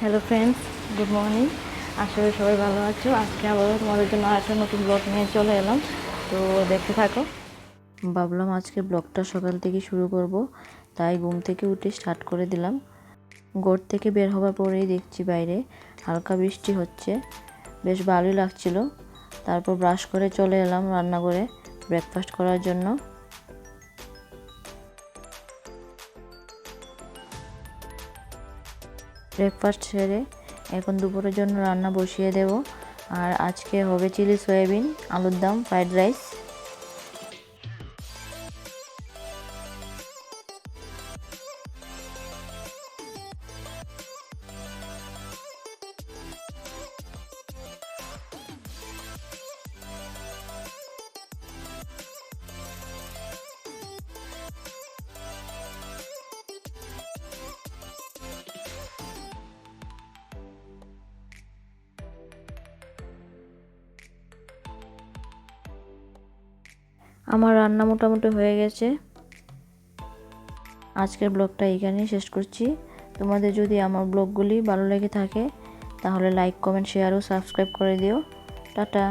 Hello friends, good morning. আশা করি সবাই ভালো আছো। আজকে আবারও তোমাদের জন্য আরেকটা নতুন ব্লগ নিয়ে চলে এলাম, তো দেখতে থাকো। ভাবলাম আজকে ব্লগটা সকাল থেকে শুরু করব, তাই ঘুম থেকে উঠে স্টার্ট করে দিলাম। ঘর থেকে বের হওয়ার পরেই দেখছি বাইরে হালকা বৃষ্টি হচ্ছে, বেশ ভালোই লাগছিল। তারপর ব্রাশ করে চলে এলাম রান্নাঘরে ব্রেকফাস্ট করার জন্য। ব্রেকফাস্ট সেরে এখন দুপুরের জন্য রান্না বসিয়ে দেব। আর আজকে হবে চিলি সয়াবিন, আলুর দম, ফ্রাইড রাইস। আমার রান্না মোটামুটি হয়ে গেছে। আজকের ব্লগটা এখানেই শেষ করছি। তোমাদের যদি আমার ব্লগগুলি ভালো লেগে থাকে তাহলে লাইক, কমেন্ট, শেয়ার ও সাবস্ক্রাইব করে দিও। টাটা।